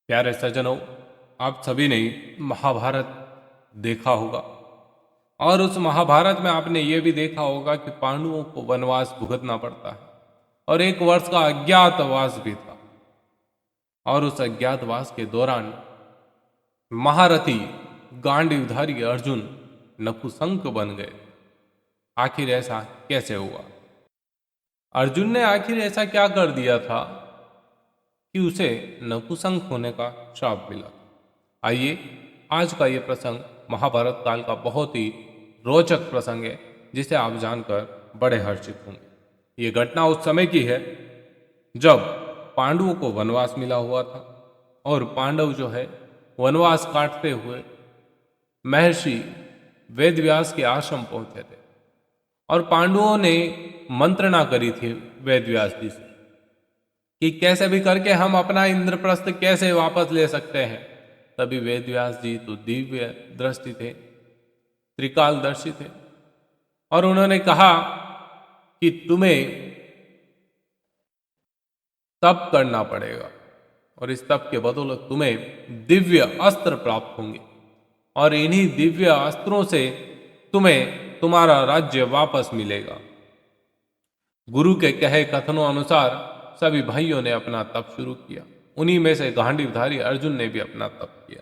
प्यारे सज्जनों, आप सभी ने महाभारत देखा होगा और उस महाभारत में आपने ये भी देखा होगा कि पांडवों को वनवास भुगतना पड़ता है और 1 वर्ष का अज्ञातवास भी था। और उस अज्ञातवास के दौरान महारथी गांडीवधारी अर्जुन नपुंसक बन गए। आखिर ऐसा कैसे हुआ? अर्जुन ने आखिर ऐसा क्या कर दिया था कि उसे नपुंसक होने का श्राप मिला? आइए, आज का ये प्रसंग महाभारत काल का बहुत ही रोचक प्रसंग है, जिसे आप जानकर बड़े हर्षित होंगे। ये घटना उस समय की है जब पांडवों को वनवास मिला हुआ था और पांडव जो है वनवास काटते हुए महर्षि वेदव्यास के आश्रम पहुंचे थे। और पांडवों ने मंत्रणा करी थी वेदव्यास जी से कि कैसे भी करके हम अपना इंद्रप्रस्थ कैसे वापस ले सकते हैं। तभी वेदव्यास जी तो दिव्य दृष्टि थे, त्रिकालदर्शी थे, और उन्होंने कहा कि तुम्हें तप करना पड़ेगा और इस तप के बदौलत तुम्हें दिव्य अस्त्र प्राप्त होंगे और इन्हीं दिव्य अस्त्रों से तुम्हें तुम्हारा राज्य वापस मिलेगा। गुरु के कहे कथनों अनुसार सभी भाइयों ने अपना तप शुरू किया। उन्हीं में से गांडीवधारी अर्जुन ने भी अपना तप किया।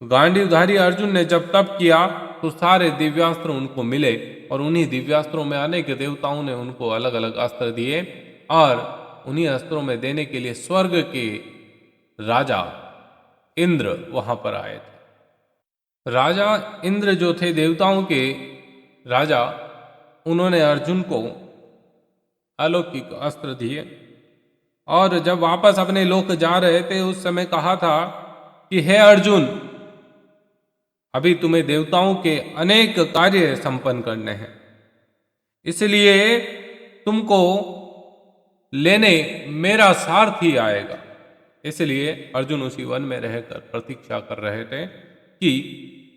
गांडीवधारी अर्जुन ने जब तप किया तो सारे दिव्यास्त्र उनको मिले और उन्हीं दिव्यास्त्रों में अनेक देवताओं ने उनको अलग अलग अस्त्र दिए और उन्हीं अस्त्रों में देने के लिए स्वर्ग के राजा इंद्र वहां पर आए थे। राजा इंद्र जो थे देवताओं के राजा, उन्होंने अर्जुन को अलौकिक अस्त्र दिए और जब वापस अपने लोक जा रहे थे उस समय कहा था कि हे अर्जुन, अभी तुम्हें देवताओं के अनेक कार्य संपन्न करने हैं, इसलिए तुमको लेने मेरा सारथी आएगा। इसलिए अर्जुन उसी वन में रहकर प्रतीक्षा कर रहे थे कि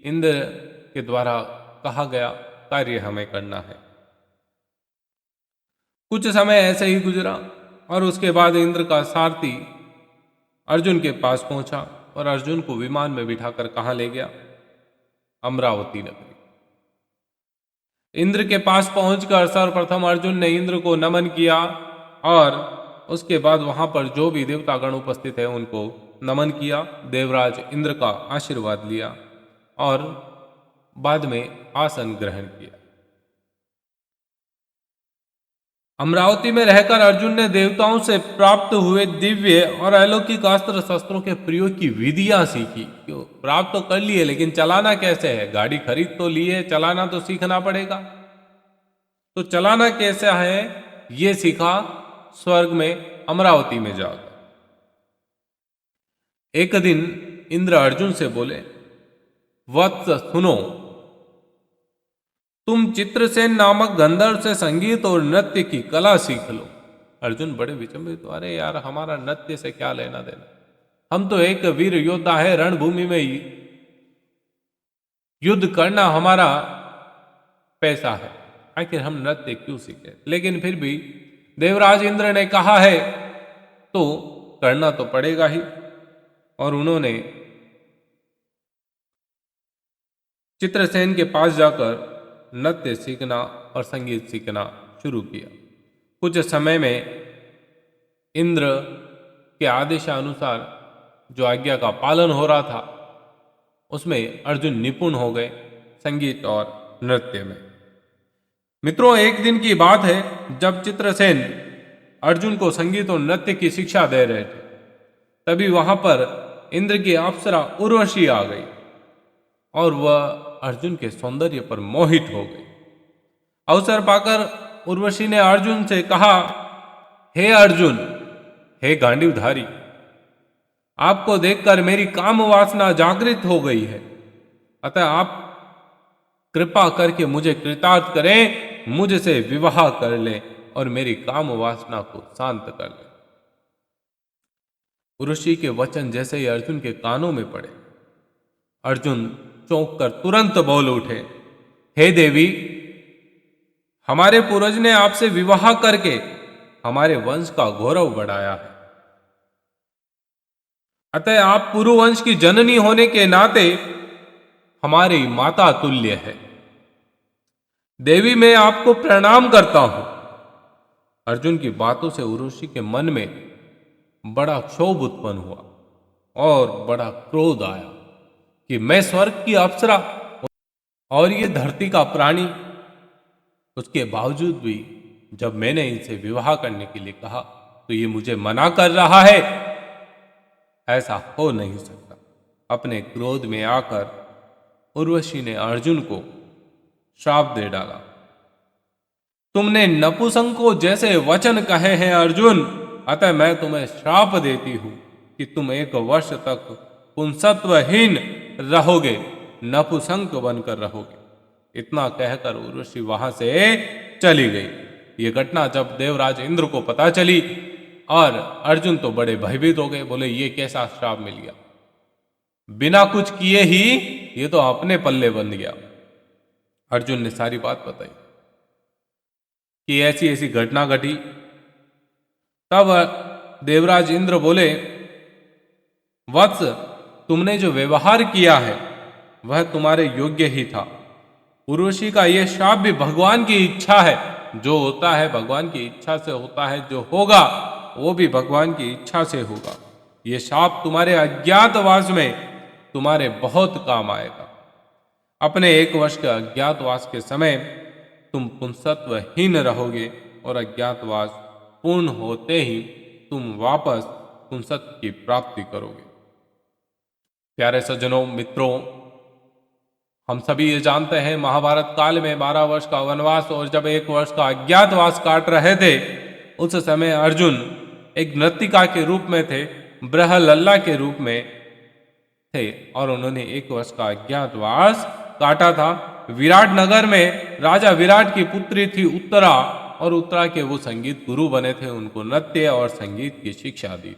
इंद्र के द्वारा कहा गया कार्य हमें करना है। कुछ समय ऐसे ही गुजरा और उसके बाद इंद्र का सारथी अर्जुन के पास पहुंचा और अर्जुन को विमान में बिठाकर कहाँ ले गया? अमरावती नगरी। इंद्र के पास पहुंचकर सर्वप्रथम अर्जुन ने इंद्र को नमन किया और उसके बाद वहां पर जो भी देवतागण उपस्थित है उनको नमन किया, देवराज इंद्र का आशीर्वाद लिया और बाद में आसन ग्रहण किया। अमरावती में रहकर अर्जुन ने देवताओं से प्राप्त हुए दिव्य और अलौकिक अस्त्र शस्त्रों के प्रयोग की विधियां सीखी। क्यों प्राप्त तो कर लिए, लेकिन चलाना कैसे है? गाड़ी खरीद तो लिए, चलाना तो सीखना पड़ेगा। तो चलाना कैसा है ये सीखा स्वर्ग में अमरावती में जाकर। एक दिन इंद्र अर्जुन से बोले, वत्स सुनो, तुम चित्रसेन नामक गंधर्व से संगीत और नृत्य की कला सीख लो। अर्जुन बड़े विचंबित, अरे यार, हमारा नृत्य से क्या लेना देना? हम तो एक वीर योद्धा है, रणभूमि में युद्ध करना हमारा पैसा है, आखिर हम नृत्य क्यों सीखे? लेकिन फिर भी देवराज इंद्र ने कहा है तो करना तो पड़ेगा ही। और उन्होंने चित्रसेन के पास जाकर नृत्य सीखना और संगीत सीखना शुरू किया। कुछ समय में इंद्र के आदेशानुसार जो आज्ञा का पालन हो रहा था उसमें अर्जुन निपुण हो गए संगीत और नृत्य में। मित्रों, एक दिन की बात है जब चित्रसेन अर्जुन को संगीत और नृत्य की शिक्षा दे रहे थे, तभी वहां पर इंद्र की अप्सरा उर्वशी आ गई और वह अर्जुन के सौंदर्य पर मोहित हो गई। अवसर पाकर उर्वशी ने अर्जुन से कहा, हे अर्जुन, हे गांडीवधारी, आपको देखकर मेरी काम वासना जागृत हो गई है, अतः आप कृपा करके मुझे कृतार्थ करें, मुझसे विवाह कर लें और मेरी काम वासना को शांत कर लें। उर्वशी के वचन जैसे ही अर्जुन के कानों में पड़े, अर्जुन चौंक कर तुरंत बोल उठे, हे देवी, हमारे पूर्वज ने आपसे विवाह करके हमारे वंश का गौरव बढ़ाया है। अतः आप पुरुवंश की जननी होने के नाते हमारी माता तुल्य है। देवी, मैं आपको प्रणाम करता हूं। अर्जुन की बातों से उर्वशी के मन में बड़ा क्षोभ उत्पन्न हुआ और बड़ा क्रोध आया कि मैं स्वर्ग की अप्सरा और ये धरती का प्राणी, उसके बावजूद भी जब मैंने इनसे विवाह करने के लिए कहा तो ये मुझे मना कर रहा है। ऐसा हो नहीं सकता। अपने क्रोध में आकर उर्वशी ने अर्जुन को श्राप दे डाला। तुमने नपुंसकों जैसे वचन कहे हैं अर्जुन, अतः मैं तुम्हें श्राप देती हूं कि तुम 1 वर्ष तक पुंसत्वहीन रहोगे, नपुंसक बनकर रहोगे। इतना कहकर उर्वशी वहां से चली गई। ये घटना जब देवराज इंद्र को पता चली और अर्जुन तो बड़े भयभीत हो गए। बोले, ये कैसा श्राप मिल गया, बिना कुछ किए ही ये तो अपने पल्ले बंध गया। अर्जुन ने सारी बात बताई कि ऐसी ऐसी घटना घटी। तब देवराज इंद्र बोले, वत्स, तुमने जो व्यवहार किया है वह तुम्हारे योग्य ही था। उर्वशी का यह श्राप भी भगवान की इच्छा है। जो होता है भगवान की इच्छा से होता है, जो होगा वो भी भगवान की इच्छा से होगा। ये श्राप तुम्हारे अज्ञातवास में तुम्हारे बहुत काम आएगा। अपने 1 वर्ष के अज्ञातवास के समय तुम पुंसत्वहीन रहोगे और अज्ञातवास पूर्ण होते ही तुम वापस पुंसत्व की प्राप्ति करोगे। प्यारे सज्जनों, मित्रों, हम सभी ये जानते हैं महाभारत काल में 12 वर्ष का वनवास और जब 1 वर्ष का अज्ञातवास काट रहे थे, उस समय अर्जुन एक नर्तिका के रूप में थे, ब्रहलल्ला के रूप में थे और उन्होंने 1 वर्ष का अज्ञातवास काटा था। विराट नगर में राजा विराट की पुत्री थी उत्तरा और उत्तरा के वो संगीत गुरु बने थे, उनको नृत्य और संगीत की शिक्षा दी।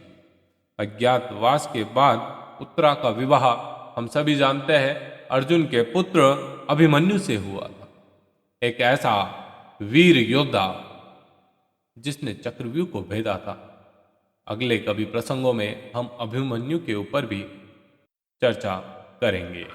अज्ञातवास के बाद उत्तरा का विवाह हम सभी जानते हैं अर्जुन के पुत्र अभिमन्यु से हुआ था। एक ऐसा वीर योद्धा जिसने चक्रव्यूह को भेदा था। अगले कभी प्रसंगों में हम अभिमन्यु के ऊपर भी चर्चा करेंगे।